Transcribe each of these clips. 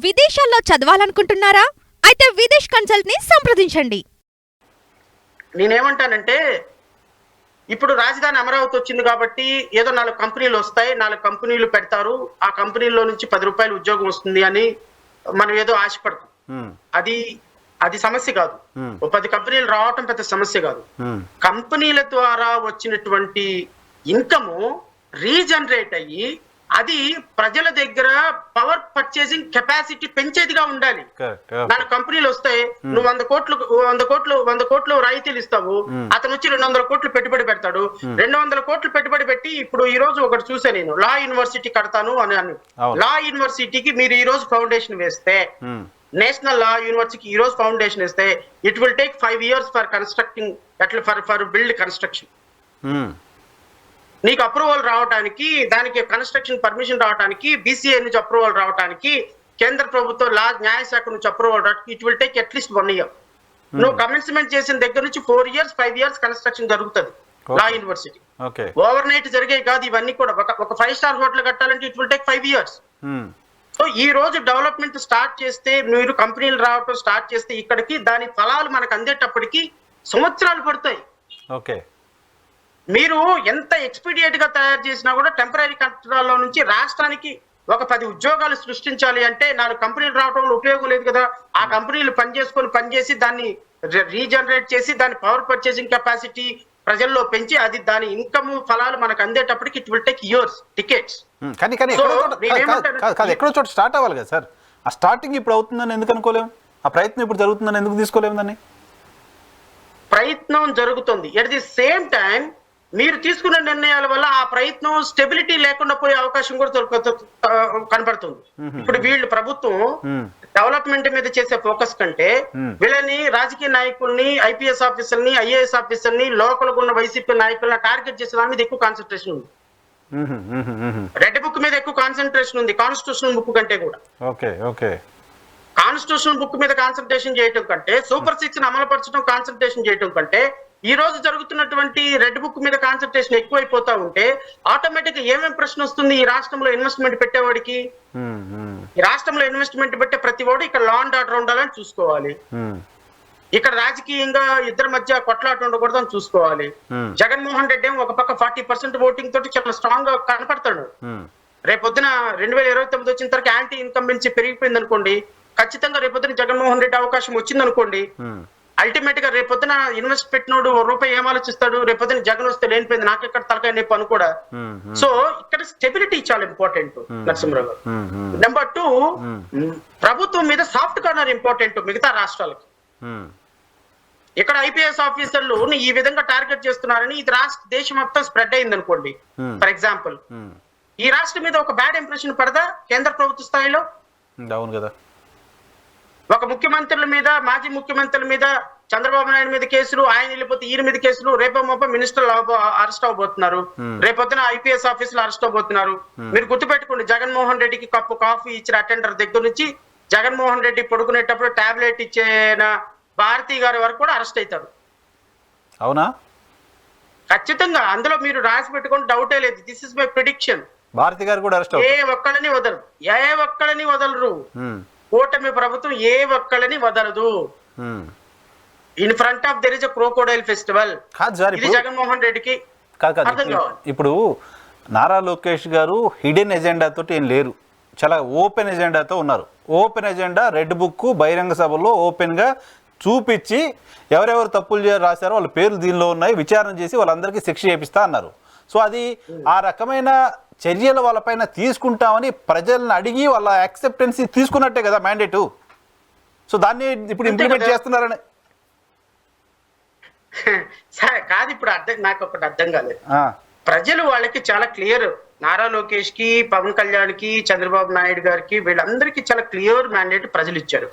విదేశాల్లో చదవాలనుకుంటున్నారా? అయితే విదేశ్ కన్సల్ట్ ని సంప్రదించండి. నేనేమంటానంటే ఇప్పుడు రాజధాని అమరావతి వచ్చింది కాబట్టి ఏదో 4 కంపెనీలు వస్తాయి, 4 కంపెనీలు పెడతారు, ఆ కంపెనీలో నుంచి 10 రూపాయలు ఉద్యోగం వస్తుంది అని మనం ఏదో ఆశపడతాం. అది సమస్య కాదు. 10 కంపెనీలు రావటం పెద్ద సమస్య కాదు. కంపెనీల ద్వారా వచ్చినటువంటి ఇన్కమ్ రీజనరేట్ అయ్యి అది ప్రజల దగ్గర పవర్ పర్చేసింగ్ కెపాసిటీ పెంచేదిగా ఉండాలి. 4 కంపెనీలు వస్తాయి, నువ్వు 100 కోట్లు రాయితీలు ఇస్తావు, అతను వచ్చి 200 కోట్లు పెట్టుబడి పెడతాడు. 200 కోట్లు పెట్టుబడి పెట్టి ఇప్పుడు ఈ రోజు ఒకటి చూసా, నేను లా యూనివర్సిటీ కడతాను అని లా యూనివర్సిటీకి మీరు ఈ రోజు ఫౌండేషన్ వేస్తే, నేషనల్ లా యూనివర్సిటీకి ఈ రోజు ఫౌండేషన్ వేస్తే it will take 5 years for constructing for build construction. నీకు అప్రూవల్ రావడానికి, దానికి కన్స్ట్రక్షన్ పర్మిషన్ రావడానికి, బీసీఏ నుంచి అప్రూవల్ రావడానికి, కేంద్ర ప్రభుత్వం న్యాయశాఖ నుంచి అప్రూవల్ రావడానికి it will take at least 1 year. నువ్వు కమెన్స్మెంట్ చేసిన దగ్గర నుంచి 4 years 5 years కన్స్ట్రక్షన్ జరుగుతుంది లా యూనివర్సిటీ. ఓవర్ నైట్ జరిగే కాదు ఇవన్నీ కూడా. ఒక 5-star హోటల్ కట్టాలంటే it will take 5 years. So ఈ రోజు డెవలప్మెంట్ స్టార్ట్ చేస్తే, మీరు కంపెనీలు రావడం స్టార్ట్ చేస్తే ఇక్కడికి దాని ఫలాలు మనకు అందేటప్పటికి సంవత్సరాలు పడతాయి. మీరు ఎంత ఎక్స్పీడియట్ గా తయారు చేసినా కూడా టెంపరీ కట్టడాల్లో నుంచి రాష్ట్రానికి ఒక 10 ఉద్యోగాలు సృష్టించాలి అంటే 4 కంపెనీలు రావడంలో ఉపయోగం లేదు కదా. ఆ కంపెనీలు పనిచేసి దాన్ని రీజనరేట్ చేసి దాని పవర్ పర్చేసింగ్ కెపాసిటీ ప్రజల్లో పెంచి అది దాని ఇన్కమ్ ఫలాలు మనకు అందేటప్పటికి it will take years, tickets. కానీ ఎక్కడో చోట స్టార్ట్ అవ్వాలి కదా సార్. ఆ స్టార్టింగ్ ఇప్పుడు అవుతుందని ఎందుకు అనుకోలేము? ఆ ప్రయత్నం ఇప్పుడు జరుగుతుందని ఎందుకు తీసుకోలేము? దాన్ని ప్రయత్నం జరుగుతుంది. ఎట్ ది సేమ్ టైం మీరు తీసుకున్న నిర్ణయాల వల్ల ఆ ప్రయత్నం స్టెబిలిటీ లేకుండా పోయే అవకాశం కూడా కనపడుతుంది. ఇప్పుడు వీళ్ళు ప్రభుత్వం డెవలప్మెంట్ మీద చేసే ఫోకస్ కంటే వీళ్ళని రాజకీయ నాయకుల్ని, ఐపీఎస్ ఆఫీసర్ని, ఐఏఎస్ ఆఫీసర్ని, లోకల్ ఉన్న వైసీపీ నాయకులను టార్గెట్ చేసే దాని మీద ఎక్కువ కాన్సన్ట్రేషన్ ఉంది. రెడ్ బుక్ మీద ఎక్కువ కాన్సన్ట్రేషన్ ఉంది కాన్స్టిట్యూషనల్ బుక్ కంటే కూడా. కాన్స్టిట్యూషనల్ బుక్ మీద కాన్సన్ట్రేషన్ చేయటం కంటే, సూపర్ 6 అమలుపరచడం కాన్సన్ట్రేషన్ చేయటం కంటే ఈ రోజు జరుగుతున్నటువంటి రెడ్ బుక్ మీద కాన్సన్ట్రేషన్ ఎక్కువైపోతా ఉంటే ఆటోమేటిక్ గా ఏమేం ప్రశ్న వస్తుంది? ఈ రాష్ట్రంలో ఇన్వెస్ట్మెంట్ పెట్టేవాడికి, ఈ రాష్ట్రంలో ఇన్వెస్ట్మెంట్ పెట్టే ప్రతి వాడు ఇక్కడ లా అండ్ ఆర్డర్ ఉండాలని చూసుకోవాలి, ఇక్కడ రాజకీయంగా ఇద్దరి మధ్య కొట్లాట ఉండకూడదని చూసుకోవాలి. జగన్మోహన్ రెడ్డి ఒక పక్క 40% ఓటింగ్ తోటి చాలా స్ట్రాంగ్ గా కనపడతాడు. రేపొద్దున 2029 వచ్చిన తర్వాత యాంటీ ఇన్కంబెన్సీ పెరిగిపోయింది అనుకోండి, ఖచ్చితంగా రేపొద్దున జగన్మోహన్ రెడ్డి అవకాశం వచ్చింది అనుకోండి, అల్టిమేట్ గా రేపొద్దున ఇన్వెస్ట్ పెట్టినోడు రూపాయి ఏం ఆలోచిస్తాడు? రేపొద్దున జగన్ వస్తే లేనిపోయింది నాకెక్కడ తలకాయ నొప్పి అని కూడా. సో ఇక్కడ స్టెబిలిటీ చాలా ఇంపార్టెంట్ నరసింహరావు గారు. నెంబర్ 2, ప్రభుత్వం మీద సాఫ్ట్ కార్నర్ ఇంపార్టెంట్ మిగతా రాష్ట్రాలకి. ఇక్కడ ఐపీఎస్ ఆఫీసర్లు ఈ విధంగా టార్గెట్ చేస్తున్నారని ఇది దేశం మొత్తం స్ప్రెడ్ అయింది అనుకోండి. ఫర్ ఎగ్జాంపుల్ ఈ రాష్ట్రం మీద ఒక బ్యాడ్ ఇంప్రెషన్ పడదా కేంద్ర ప్రభుత్వ స్థాయిలో? అవును కదా. ఒక ముఖ్యమంత్రుల మీద, మాజీ ముఖ్యమంత్రుల మీద, చంద్రబాబు నాయుడు మీద కేసులు, ఆయన వెళ్ళిపోతే ఈయన మీద కేసులు, రేపో మినిస్టర్లు అరెస్ట్ అవబోతున్నారు, రేపొద్దున ఐపీఎస్ ఆఫీసులు అరెస్ట్ అవబోతున్నారు. మీరు గుర్తుపెట్టుకోండి, జగన్మోహన్ రెడ్డికి కప్పు కాఫీ ఇచ్చిన అటెండర్ దగ్గర నుంచి జగన్మోహన్ రెడ్డి పడుకునేటప్పుడు టాబ్లెట్ ఇచ్చిన భారతి గారి వరకు కూడా అరెస్ట్ అవుతారు. అవునా? ఖచ్చితంగా. అందులో మీరు రాసి పెట్టుకోండి, డౌటే లేదు. This is my prediction. Bharathi గారు కూడా అరెస్ట్ ఏ ఒక్కళ్ళని వదలరు. కూటమి ప్రభుత్వం ఏ ఒక్కళ్ళని వదలదు. In front of there is a crocodile festival. ఇది జగన్మోహన్ రెడ్డికి అర్థం కావాలి. ఇప్పుడు నారా లోకేష్ గారు హిడెన్ ఎజెండా తోటి ఏం లేరు, చాలా ఓపెన్ ఎజెండాతో ఉన్నారు. ఓపెన్ ఎజెండా రెడ్ బుక్ బహిరంగ సభలో ఓపెన్ గా చూపించి ఎవరెవరు తప్పులు రాశారో వాళ్ళ పేర్లు దీనిలో ఉన్నాయి, విచారణ చేసి వాళ్ళందరికీ శిక్ష చేపిస్తా అన్నారు. సో అది ఆ రకమైన చర్యలు వాళ్ళపైన తీసుకుంటామని ప్రజలను అడిగి వాళ్ళ యాక్సెప్టెన్సీ తీసుకున్నట్టే కదా మ్యాండేటు. సో దాన్ని ఇప్పుడు ఇంప్లిమెంట్ చేస్తున్నారని కాదు. ఇప్పుడు నాకు ఒకటి అర్థం కాలేదు. ప్రజలు వాళ్ళకి చాలా క్లియర్, నారా లోకేష్ కి, పవన్ కళ్యాణ్ కి, చంద్రబాబు నాయుడు గారికి, వీళ్ళందరికీ చాలా క్లియర్ మ్యాండేట్ ప్రజలు ఇచ్చారు.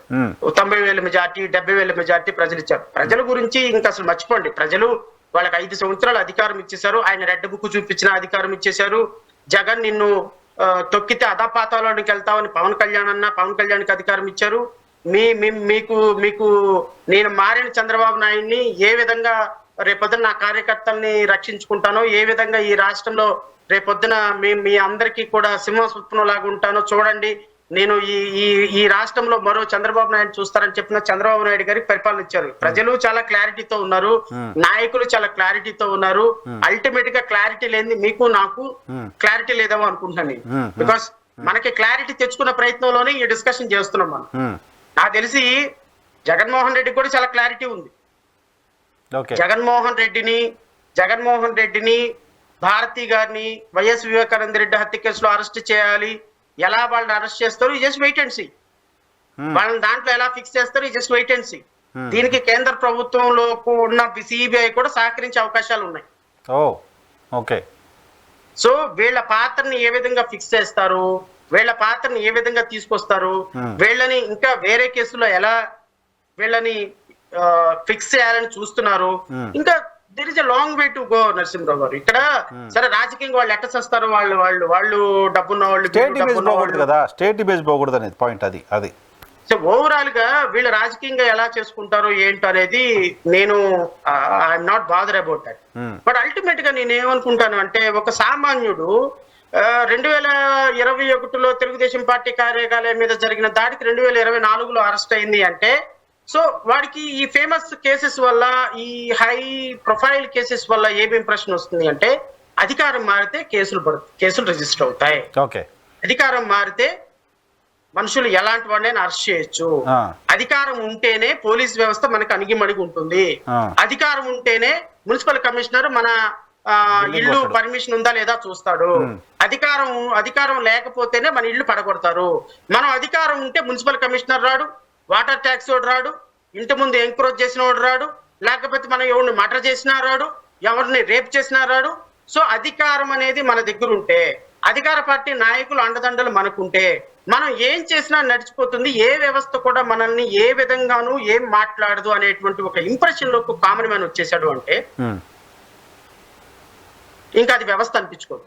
90,000 మెజార్టీ, 70,000 మెజార్టీ ప్రజలు ఇచ్చారు. ప్రజల గురించి ఇంకా అసలు మర్చిపోండి. ప్రజలు వాళ్ళకి 5 సంవత్సరాలు అధికారం ఇచ్చేశారు. ఆయన రెడ్ బుక్ చూపించిన అధికారం ఇచ్చేశారు. జగన్ నిన్ను తొక్కితే అధపాతాలోనికి వెళ్తామని పవన్ కళ్యాణ్కి అధికారం ఇచ్చారు. మీకు నేను మారిన చంద్రబాబు నాయుడిని ఏ విధంగా రేపొద్దున నా కార్యకర్తల్ని రక్షించుకుంటానో, ఏ విధంగా ఈ రాష్ట్రంలో రేపొద్దున మీ అందరికీ కూడా సింహస్వప్నం లాగా ఉంటానో చూడండి, నేను ఈ రాష్ట్రంలో మరో చంద్రబాబు నాయుడు చూస్తారని చెప్పిన చంద్రబాబు నాయుడు గారికి పరిపాలన ఇచ్చారు. ప్రజలు చాలా క్లారిటీతో ఉన్నారు, నాయకులు చాలా క్లారిటీతో ఉన్నారు. అల్టిమేట్ గా క్లారిటీ లేని మీకు నాకు క్లారిటీ లేదేమో అనుకుంటున్నాను నేను. బికాస్ మనకి క్లారిటీ తెచ్చుకున్న ప్రయత్నంలోనే ఈ డిస్కషన్ చేస్తున్నాం మనం. నాకు తెలిసి జగన్మోహన్ రెడ్డికి కూడా చాలా క్లారిటీ ఉంది. జగన్మోహన్ రెడ్డిని భారతి గారిని వైఎస్ వివేకానంద రెడ్డి హత్య కేసులో అరెస్ట్ చేయాలి. ఎలా వాళ్ళని అరెస్ట్ చేస్తారు జస్ట్ వెయిట్ అండ్ సీ. వాళ్ళని దాంట్లో ఎలా ఫిక్స్ చేస్తారు జస్ట్ వెయిట్ అండ్ సీ. దీనికి కేంద్ర ప్రభుత్వంలో ఉన్న సిబిఐ కూడా సహకరించే అవకాశాలు ఉన్నాయి. సో వీళ్ళ పాత్రని ఏ విధంగా ఫిక్స్ చేస్తారు, వీళ్ళ పాత్రని ఏ విధంగా తీసుకొస్తారు, వీళ్ళని ఇంకా వేరే కేసులో ఎలా వీళ్ళని ఫిక్స్ చేయాలని చూస్తున్నారు. ఇంకా there is a long way to go Narasimha Rao గారు. ఇక్కడ సరే రాజకీయంగా వాళ్ళు ఎట్ట చేస్తారు, వాళ్ళు డబ్బున్న వాళ్ళు స్టేట్ బేస్ పోకూడదు అనేది పాయింట్. అది సో ఓవరాల్ గా వీళ్ళు రాజకీయంగా ఎలా చేసుకుంటారో ఏంటో అనేది నేను I'm not bother about that. But ultimate గా నేను ఏమనుకుంటాను అంటే, ఒక సామాన్యుడు 2021లో తెలుగుదేశం పార్టీ కార్యాలయం మీద జరిగిన దాడికి 2024లో అరెస్ట్ అయింది అంటే, సో వాడికి ఈ ఫేమస్ కేసెస్ వల్ల, ఈ హై ప్రొఫైల్ కేసెస్ వల్ల ఏమేం ప్రశ్న వస్తుంది అంటే, అధికారం మారితే కేసులు రిజిస్టర్ అవుతాయి. అధికారం మారితే మనుషులు ఎలాంటి వాడినైనా అరెస్ట్ చేయొచ్చు. అధికారం ఉంటేనే పోలీస్ వ్యవస్థ మనకు అణిగిమణిగి ఉంటుంది. అధికారం ఉంటేనే మున్సిపల్ కమిషనర్ మన ఇల్లు పర్మిషన్ ఉందా లేదా చూస్తాడు. అధికారం లేకపోతేనే మన ఇల్లు పడగొడతారు. మనం అధికారం ఉంటే మున్సిపల్ కమిషనర్ రాడు, వాటర్ ట్యాక్స్ వాడు రాడు, ఇంటి ముందు ఎంక్రోచ్ చేసిన వాడు రాడు, లేకపోతే మనం ఎవరిని మర్డర్ చేసినా రాడు, ఎవరిని రేప్ చేసినా రాడు. సో అధికారం అనేది మన దగ్గర ఉంటే, అధికార పార్టీ నాయకులు అండదండలు మనకుంటే, మనం ఏం చేసినా నడిచిపోతుంది. ఏ వ్యవస్థ కూడా మనల్ని ఏ విధంగానూ ఏం మాట్లాడదు అనేటువంటి ఒక ఇంప్రెషన్ లోకి కామన్ మ్యాన్ వచ్చేసాడు అంటే ఇంకా అది వ్యవస్థ అనిపించుకోదు.